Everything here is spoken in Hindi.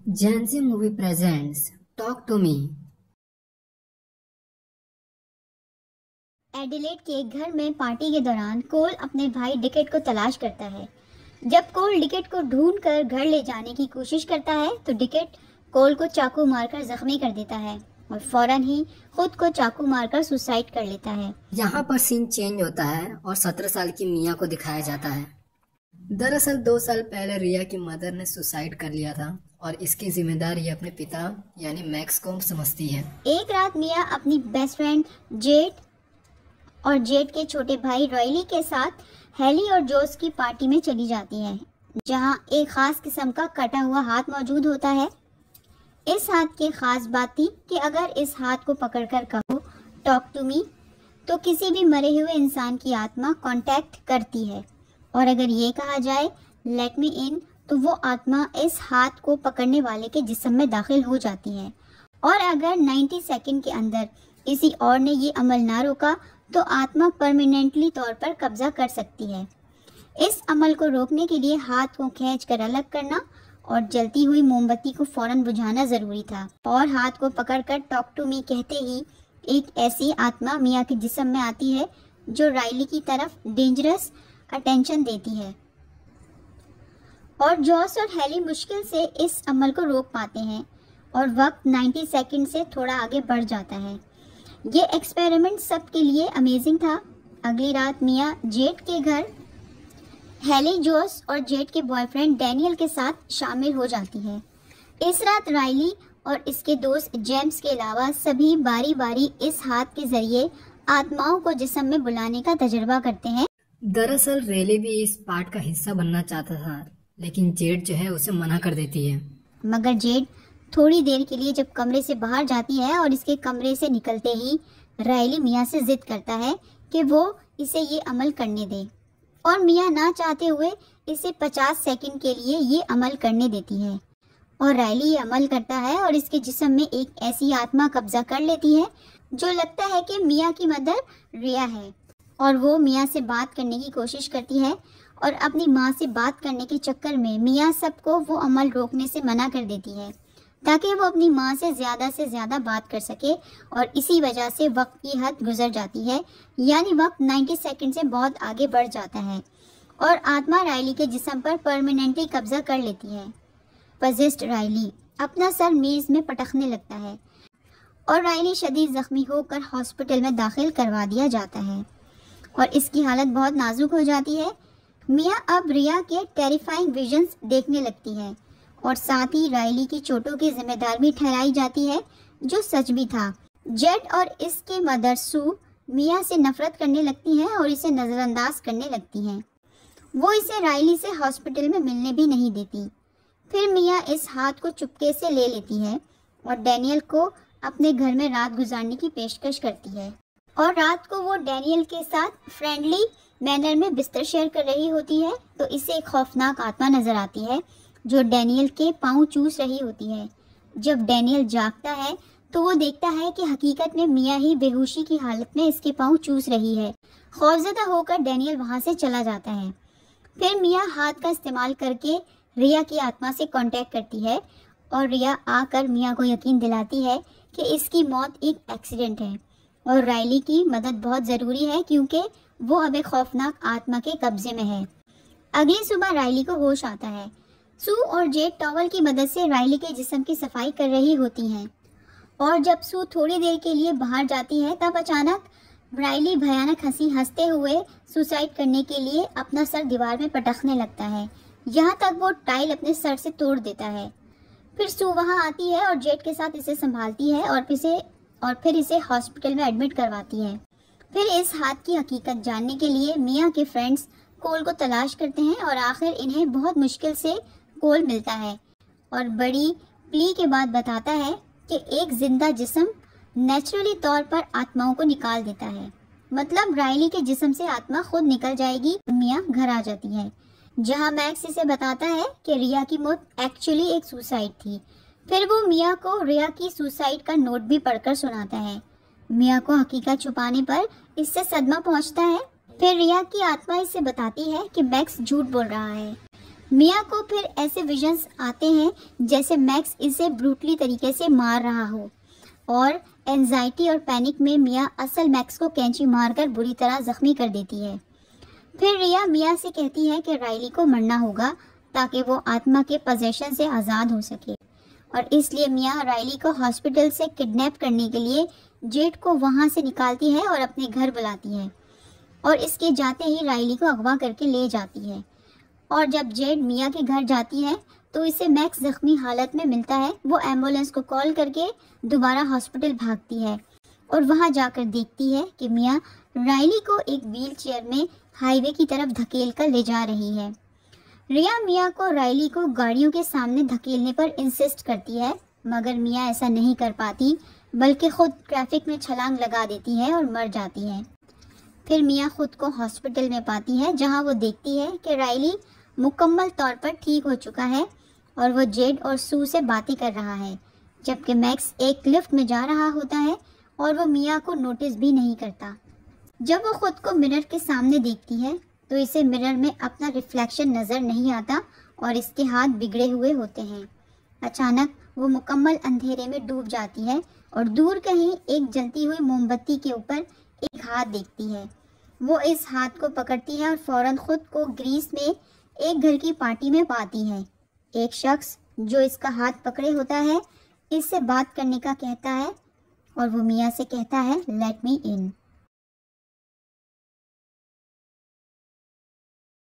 Jansi Movie presents Talk to Me. Adelaide के एक घर में पार्टी के दौरान कोल अपने भाई डिकेट को तलाश करता है। जब कोल डिकेट को ढूंढकर घर ले जाने की कोशिश करता है तो डिकेट कोल को चाकू मारकर जख्मी कर देता है और फौरन ही खुद को चाकू मारकर सुसाइड कर लेता है। यहाँ पर सीन चेंज होता है और 17 साल की मिया को दिखाया जाता है। दरअसल 2 साल पहले रिया की मदर ने सुसाइड कर लिया था और इसकी जिम्मेदारी अपने पिता यानी मैक्स को समझती है। एक रात मिया अपनी बेस्ट फ्रेंड जेड और जेड के छोटे भाई रॉयली के साथ हेली और जोस की पार्टी में चली जाती है, जहां एक खास किस्म का कटा हुआ हाथ मौजूद होता है। इस हाथ की खास बात थी कि अगर इस हाथ को पकड़कर कहो टॉक टू मी तो किसी भी मरे हुए इंसान की आत्मा कांटेक्ट करती है, और अगर ये कहा जाए लेट मी इन तो वो आत्मा इस हाथ को पकड़ने वाले के जिस्म में दाखिल हो जाती है। और अगर 90 सेकंड के अंदर किसी और ने ये अमल ना रोका तो आत्मा परमानेंटली तौर पर कब्जा कर सकती है। इस अमल को रोकने के लिए हाथ को खींचकर अलग करना और जलती हुई मोमबत्ती को फौरन बुझाना जरूरी था। और हाथ को पकड़कर टॉक टू मी कहते ही एक ऐसी आत्मा मिया के जिस्म में आती है जो राइली की तरफ डेंजरस अटेंशन देती है, और जॉस और हेली मुश्किल से इस अमल को रोक पाते हैं और वक्त 90 सेकंड से थोड़ा आगे बढ़ जाता है। ये एक्सपेरिमेंट सबके लिए अमेजिंग था। अगली रात मिया जेड के घर हेली, जोस और जेड के बॉयफ्रेंड डैनियल के साथ शामिल हो जाती है। इस रात राइली और इसके दोस्त जेम्स के अलावा सभी बारी बारी इस हाथ के जरिए आत्माओं को जिस्म में बुलाने का तजुर्बा करते हैं। दरअसल रेली भी इस पार्ट का हिस्सा बनना चाहता था, लेकिन जेड जो है उसे मना कर देती है। मगर जेड थोड़ी देर के लिए जब कमरे से बाहर जाती है और इसके कमरे से निकलते ही राइली मिया से जिद करता है कि वो इसे ये अमल करने दे, और मिया ना चाहते हुए इसे 50 सेकंड के लिए ये अमल करने देती है। और राइली ये अमल करता है और इसके जिस्म में एक ऐसी आत्मा कब्जा कर लेती है जो लगता है कि मिया की मदर रिया है, और वो मिया से बात करने की कोशिश करती है और अपनी माँ से बात करने के चक्कर में मिया सबको वो अमल रोकने से मना कर देती है ताकि वो अपनी माँ से ज़्यादा बात कर सके, और इसी वजह से वक्त की हद गुजर जाती है, यानी वक्त 90 सेकंड से बहुत आगे बढ़ जाता है और आत्मा राइली के जिस्म पर परमानेंटली कब्जा कर लेती है। पजेस्ड राइली अपना सर मेज में पटकने लगता है और राइली शदीद जख्मी होकर हॉस्पिटल में दाखिल करवा दिया जाता है और इसकी हालत बहुत नाजुक हो जाती है। मिया अब रिया के टेरिफाइंग विजन्स देखने लगती है और साथ ही राइली की चोटों की जिम्मेदार भी ठहराई जाती है, जो सच भी था। जेड और इसके मदर सू मिया से नफरत करने लगती हैं और इसे नज़रअंदाज करने लगती हैं। वो इसे राइली से हॉस्पिटल में मिलने भी नहीं देती। फिर मिया इस हाथ को चुपके से ले लेती है और डैनियल को अपने घर में रात गुजारने की पेशकश करती है, और रात को वो डैनियल के साथ फ्रेंडली मैनर में बिस्तर शेयर कर रही होती है तो इसे एक खौफनाक आत्मा नजर आती है जो डैनियल के पाँव चूस रही होती है। जब डैनियल जागता है तो वो देखता है कि हकीकत में मिया ही बेहोशी की हालत में इसके पाँव चूस रही है। खौफजदा होकर डैनियल वहाँ से चला जाता है। फिर मिया हाथ का इस्तेमाल करके रिया की आत्मा से कांटेक्ट करती है और रिया आकर मिया को यकीन दिलाती है कि इसकी मौत एक एक्सीडेंट है और राइली की मदद बहुत ज़रूरी है क्योंकि वो अब एक खौफनाक आत्मा के कब्जे में है। अगली सुबह राइली को होश आता है। सू और जेड टॉवल की मदद से राइली के जिस्म की सफाई कर रही होती हैं, और जब सू थोड़ी देर के लिए बाहर जाती है तब अचानक राइली भयानक हंसी हंसते हुए सुसाइड करने के लिए अपना सर दीवार में पटकने लगता है, यहाँ तक वो टाइल अपने सर से तोड़ देता है। फिर सू वहाँ आती है और जेड के साथ इसे संभालती है और फिर इसे हॉस्पिटल में एडमिट करवाती है। फिर इस हाथ की हकीकत जानने के लिए मिया के फ्रेंड्स कोल को तलाश करते हैं और आखिर इन्हें बहुत मुश्किल से कोल मिलता है और बड़ी प्ली के बाद बताता है कि एक जिंदा जिस्म नेचुरली तौर पर आत्माओं को निकाल देता है, मतलब राइली के जिस्म से आत्मा खुद निकल जाएगी। मिया घर आ जाती है जहां मैक्स इसे बताता है कि रिया की मौत एक्चुअली एक सुसाइड थी। फिर वो मिया को रिया की सुसाइड का नोट भी पढ़कर सुनाता है। मिया को हकीकत छुपाने पर इससे सदमा पहुंचता है। फिर रिया की आत्मा इसे बताती है कि मैक्स झूठ बोल रहा है। मिया को फिर ऐसे विजन्स आते हैं जैसे मैक्स इसे ब्रूटली तरीके से मार रहा हो, और एंजाइटी और पैनिक में मिया असल मैक्स को कैंची मारकर बुरी तरह जख्मी कर देती है। फिर रिया मिया से कहती है कि राइली को मरना होगा ताकि वो आत्मा के पोजेशन से आज़ाद हो सके, और इसलिए मिया राइली को हॉस्पिटल से किडनैप करने के लिए जेड को वहाँ से निकालती है और अपने घर बुलाती है, और इसके जाते ही राइली को अगवा करके ले जाती है। और जब जेड मिया के घर जाती है तो इसे मैक्स जख्मी हालत में मिलता है। वो एम्बुलेंस को कॉल करके दोबारा हॉस्पिटल भागती है और वहाँ जाकर देखती है कि मिया राइली को एक व्हील चेयर में हाईवे की तरफ धकेल कर ले जा रही है। रिया मिया को राइली को गाड़ियों के सामने धकेलने पर इंसिस्ट करती है, मगर मिया ऐसा नहीं कर पाती, बल्कि खुद ट्रैफिक में छलांग लगा देती है और मर जाती है। फिर मिया खुद को हॉस्पिटल में पाती है, जहां वो देखती है कि राइली मुकम्मल तौर पर ठीक हो चुका है और वो जेड और सू से बातें कर रहा है, जबकि मैक्स एक लिफ्ट में जा रहा होता है और वो मिया को नोटिस भी नहीं करता। जब वो खुद को मिरर के सामने देखती है तो इसे मिरर में अपना रिफ्लेक्शन नज़र नहीं आता और इसके हाथ बिगड़े हुए होते हैं। अचानक वो मुकम्मल अंधेरे में डूब जाती है और दूर कहीं एक जलती हुई मोमबत्ती के ऊपर एक हाथ देखती है। वो इस हाथ को पकड़ती है और फौरन खुद को ग्रीस में एक घर की पार्टी में पाती है। एक शख्स जो इसका हाथ पकड़े होता है इससे बात करने का कहता है और वो मिया से कहता है, लेट मी इन।